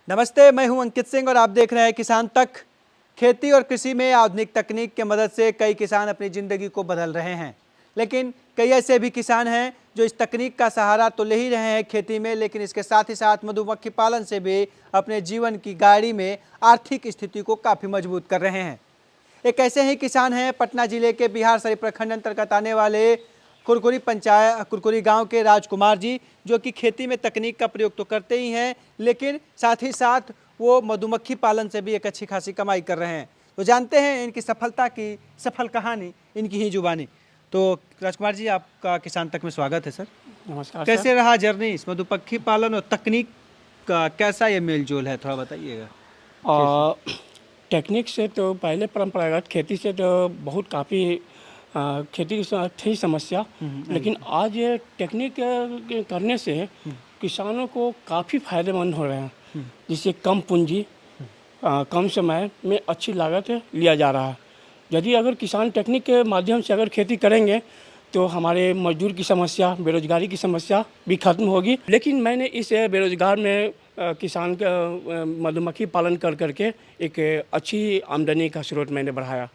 नमस्ते, मैं हूं अंकित सिंह और आप देख रहे हैं किसान तक। खेती और कृषि में आधुनिक तकनीक की मदद से कई किसान अपनी ज़िंदगी को बदल रहे हैं, लेकिन कई ऐसे भी किसान हैं जो इस तकनीक का सहारा तो ले ही रहे हैं खेती में, लेकिन इसके साथ ही साथ मधुमक्खी पालन से भी अपने जीवन की गाड़ी में आर्थिक स्थिति को काफ़ी मजबूत कर रहे हैं। एक ऐसे ही किसान हैं पटना जिले के बिहार शरीफ प्रखंड अंतर्गत आने वाले कुरकुरी गांव के राजकुमार जी, जो कि खेती में तकनीक का प्रयोग तो करते ही हैं, लेकिन साथ ही साथ वो मधुमक्खी पालन से भी एक अच्छी खासी कमाई कर रहे हैं। तो जानते हैं इनकी सफलता की सफल कहानी इनकी ही जुबानी। तो राजकुमार जी, आपका किसान तक में स्वागत है सर। नमस्कार कैसे रहा जर्नी इस मधुमक्खी पालन और तकनीक का, कैसा ये मेल जोल है, थोड़ा बताइएगा। टेक्निक से तो पहले परंपरागत खेती से तो बहुत काफ़ी खेती की थी समस्या, लेकिन आज ये टेक्निक करने से किसानों को काफ़ी फायदेमंद हो रहे हैं, जिससे कम पूंजी कम समय में अच्छी लागत लिया जा रहा है। यदि अगर किसान टेक्निक के माध्यम से अगर खेती करेंगे तो हमारे मजदूर की समस्या, बेरोजगारी की समस्या भी खत्म होगी। लेकिन मैंने इस बेरोजगार में किसान का मधुमक्खी पालन कर करके एक अच्छी आमदनी का स्रोत मैंने बढ़ाया,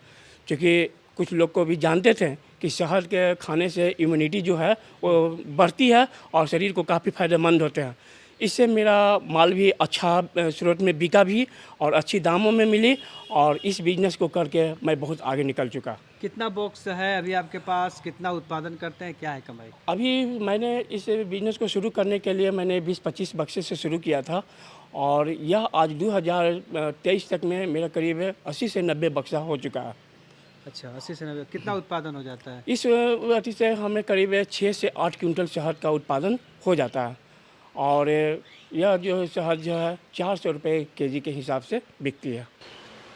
क्योंकि कुछ लोग को भी जानते थे कि शहद के खाने से इम्यूनिटी जो है वो बढ़ती है और शरीर को काफ़ी फायदेमंद होते हैं। इससे मेरा माल भी अच्छा स्रोत में बिका भी और अच्छी दामों में मिली, और इस बिजनेस को करके मैं बहुत आगे निकल चुका। कितना बॉक्स है अभी आपके पास, कितना उत्पादन करते हैं, क्या है कमाई? अभी मैंने इस बिज़नेस को शुरू करने के लिए मैंने 20-25 बक्से से शुरू किया था, और यह आज 2023 तक में मेरा करीब 80 से 90 बक्सा हो चुका है। अच्छा, 80 से 90। कितना उत्पादन हो जाता है? इस अथी से हमें करीब 6 से 8 क्विंटल शहद का उत्पादन हो जाता है, और यह जो शहद जो है 400 रुपये केजी के हिसाब से बिकती है।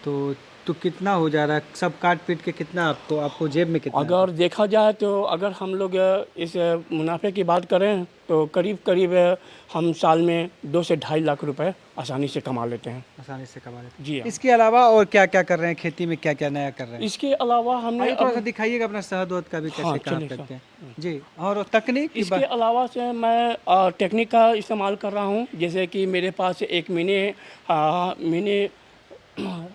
तो कितना हो जा रहा है सब काट पीट के? कितना आपको जेब में कितना अगर देखा जाए तो अगर हम लोग इस मुनाफे की बात करें तो करीब हम साल में 2 से 2.5 लाख रुपए आसानी से कमा लेते हैं। आसानी से कमा लेते हैं जी हाँ। इसके अलावा और क्या क्या कर रहे हैं खेती में, क्या क्या नया कर रहे हैं? इसके अलावा हमने थोड़ा सा दिखाइएगा अपना शहद वहद का भी, कैसे हाँ, काम चलिए करते हैं जी। और तकनीक की इसके अलावा से मैं टेक्निक का इस्तेमाल कर रहा हूँ, जैसे कि मेरे पास एक मिनी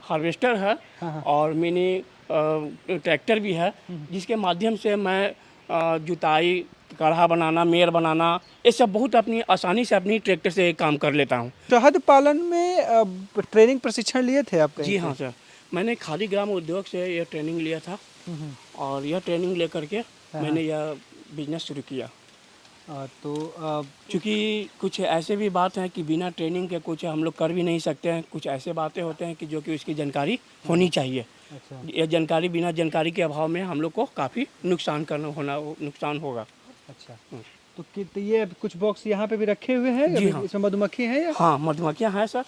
हार्वेस्टर है और मिनी ट्रैक्टर भी है, जिसके माध्यम से मैं जुताई, काढ़ा बनाना, मेड़ बनाना, ये सब बहुत अपनी आसानी से अपनी ट्रैक्टर से काम कर लेता हूँ। शहद पालन में ट्रेनिंग प्रशिक्षण लिए थे आप? जी हाँ सर, मैंने खादी ग्राम उद्योग से यह ट्रेनिंग लिया था, और यह ट्रेनिंग लेकर के मैंने यह बिजनेस शुरू किया। तो क्योंकि कुछ ऐसे भी बात हैं कि बिना ट्रेनिंग के कुछ हम लोग कर भी नहीं सकते हैं। कुछ ऐसे बातें होते हैं कि जो कि उसकी जानकारी होनी चाहिए। अच्छा। यह जानकारी, बिना जानकारी के अभाव में हम लोग को काफ़ी नुकसान होगा। अच्छा, तो ये कुछ बॉक्स यहाँ पे भी रखे हुए हैं? जी हाँ। इसमें मधुमक्खी है या? हाँ, मधुमक्खियाँ हैं सर।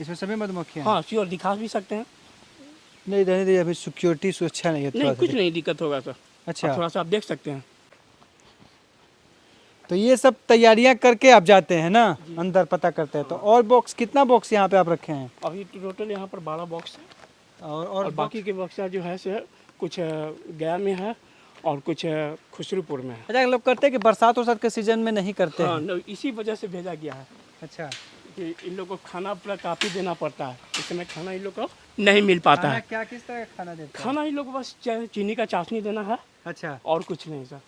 इसमें सभी मधुमक्खियाँ? हाँ, श्योर, दिखा भी सकते हैं। नहीं, रहने दीजिए, अभी सिक्योरिटी सुरक्षा नहीं है थोड़ा नहीं, सा। कुछ नहीं दिक्कत होगा सर। अच्छा, थोड़ा सा आप देख सकते हैं। तो ये सब तैयारियां करके आप जाते हैं ना अंदर, पता करते हैं। तो और बॉक्स, कितना बॉक्स यहाँ पे आप रखे हैं? अभी टोटल यहाँ पर 12 बॉक्स है, और बाकी के बॉक्स जो है सर कुछ गया में है और कुछ खुसरूपुर में है। अच्छा, लोग करते हैं कि बरसात वरसात के सीजन में नहीं करते हाँ, हैं? इसी वजह से भेजा गया है। अच्छा, कि इन लोगों को खाना पूरा काफ़ी देना पड़ता है, इस समय खाना इन लोग को नहीं मिल पाता है। क्या किस तरह का खाना देते हैं? खाना इन लोग को बस चीनी का चाशनी देना है। अच्छा, और कुछ नहीं सर।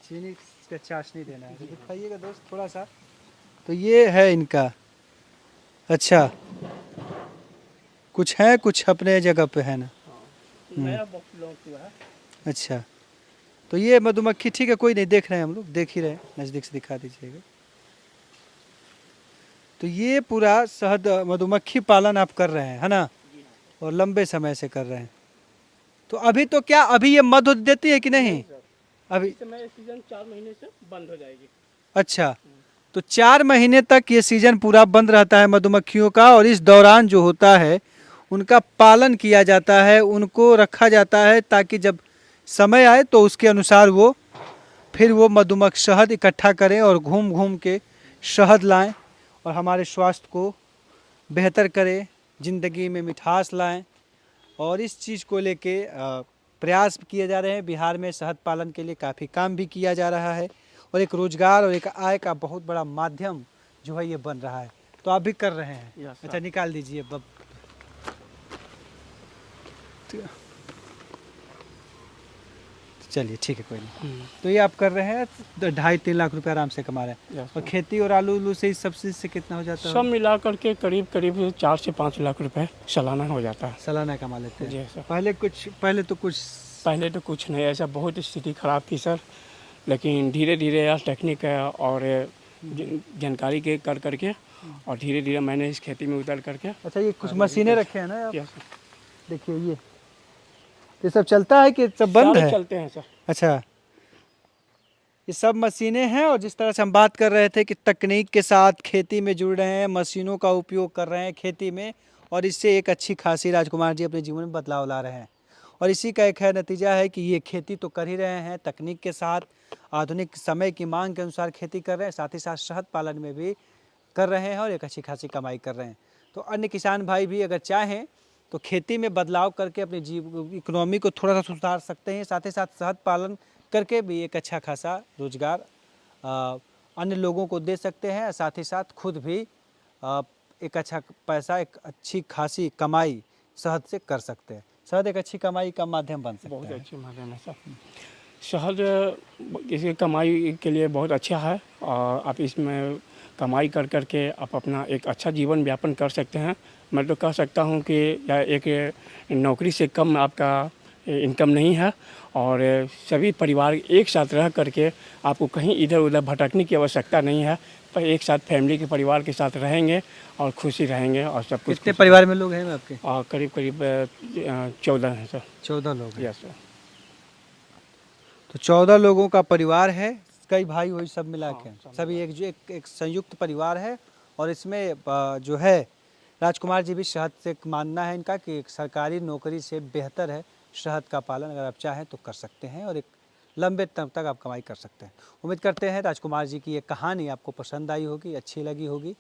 चीनी का चाशनी देना है। दिखाइएगा दोस्त थोड़ा सा। तो ये है इनका। अच्छा, कुछ है, कुछ अपने जगह पे है ना। नया बॉक्स लॉन्च हुआ है। अच्छा, तो ये मधुमक्खी ठीक है, कोई नहीं, देख रहे हैं हम लोग, देख ही रहे हैं, नज़दीक से दिखा दीजिएगा। तो ये पूरा शहद मधुमक्खी पालन आप कर रहे हैं, है ना? और लंबे समय से कर रहे हैं। तो अभी तो क्या, अभी ये मध देती है कि नहीं? अभी इस समय सीजन 4 महीने से बंद हो जाएगी। अच्छा, तो 4 महीने तक ये सीजन पूरा बंद रहता है मधुमक्खियों का, और इस दौरान जो होता है उनका पालन किया जाता है, उनको रखा जाता है, ताकि जब समय आए तो उसके अनुसार फिर वो मधुमक्खी शहद इकट्ठा करें और घूम घूम के शहद लाएं और हमारे स्वास्थ्य को बेहतर करें, ज़िंदगी में मिठास लाएं। और इस चीज़ को लेके प्रयास किए जा रहे हैं। बिहार में शहद पालन के लिए काफ़ी काम भी किया जा रहा है, और एक रोज़गार और एक आय का बहुत बड़ा माध्यम जो है ये बन रहा है। तो आप भी कर रहे हैं? Yes, sir. अच्छा, निकाल दीजिए बब। चलिए ठीक है, कोई नहीं। तो ये आप कर रहे हैं, 2.5-3 लाख रुपए आराम से कमा रहे हैं। Yes, और sir. खेती और आलू उलू से इस सब्सिडी से कितना हो जाता सब है? मिला करके करीब करीब 4 से 5 लाख रुपए सालाना हो जाता है। सालाना कमा लेते हैं? जी सर। पहले तो कुछ पहले तो कुछ नहीं, ऐसा बहुत स्थिति खराब थी सर, लेकिन धीरे धीरे यार टेक्निक है और जानकारी के कर करके और धीरे धीरे मैंने इस खेती में उतर करके। अच्छा, ये कुछ मशीनें रखे हैं ना आप? Yes, sir. देखिए ये सब चलता है कि सब बंद सारे है? चलते हैं सर। अच्छा, ये सब मशीनें हैं। और जिस तरह से हम बात कर रहे थे कि तकनीक के साथ खेती में जुड़ रहे हैं, मशीनों का उपयोग कर रहे हैं खेती में, और इससे एक अच्छी खासी राजकुमार जी अपने जीवन में बदलाव ला रहे हैं। और इसी का एक है नतीजा है कि ये खेती तो कर ही रहे हैं, तकनीक के साथ आधुनिक समय की मांग के अनुसार खेती कर रहे हैं, साथ ही साथ शहद पालन में भी कर रहे हैं और एक अच्छी खासी कमाई कर रहे हैं। तो अन्य किसान भाई भी अगर चाहें तो खेती में बदलाव करके अपनी इकोनॉमी को थोड़ा सा सुधार सकते हैं, साथ ही साथ शहद पालन करके भी एक अच्छा खासा रोजगार अन्य लोगों को दे सकते हैं, साथ ही साथ खुद भी एक अच्छा पैसा, एक अच्छी खासी कमाई शहद से कर सकते हैं। शहद एक अच्छी कमाई का माध्यम बन सकता है। बहुत अच्छे माध्यम है सर। शहद इसकी कमाई के लिए बहुत अच्छा है और आप इसमें कमाई कर करके आप अपना एक अच्छा जीवन यापन कर सकते हैं। मैं तो कह सकता हूँ कि यह एक नौकरी से कम आपका इनकम नहीं है और सभी परिवार एक साथ रह करके आपको कहीं इधर उधर भटकने की आवश्यकता नहीं है, पर एक साथ फैमिली के परिवार के साथ रहेंगे और खुशी रहेंगे और सब कुछ। कितने परिवार में लोग हैं आपके? करीब करीब 14 हैं सर। 14 लोग हैं। Yes sir. तो 14 लोगों का परिवार है, कई भाई वही सब मिला के सब सभी एक संयुक्त परिवार है। और इसमें जो है राजकुमार जी भी शहद से मानना है इनका कि एक सरकारी नौकरी से बेहतर है शहद का पालन। अगर आप चाहें तो कर सकते हैं और एक लंबे टर्म तक आप कमाई कर सकते हैं। उम्मीद करते हैं राजकुमार जी की ये कहानी आपको पसंद आई होगी, अच्छी लगी होगी।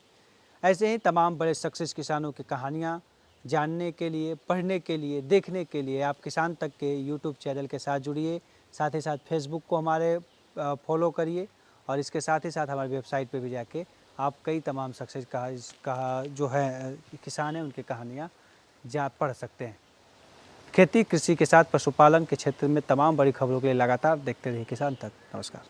ऐसे ही तमाम बड़े सक्सेस किसानों की कहानियाँ जानने के लिए, पढ़ने के लिए, देखने के लिए आप किसान तक के यूट्यूब चैनल के साथ जुड़िए। साथ ही साथ फेसबुक को हमारे फॉलो करिए और इसके साथ ही साथ हमारी वेबसाइट पे भी जाके आप कई तमाम सक्सेस का जो है किसान हैं उनकी कहानियाँ पढ़ सकते हैं। खेती, कृषि के साथ पशुपालन के क्षेत्र में तमाम बड़ी खबरों के लिए लगातार देखते रहिए किसान तक। नमस्कार।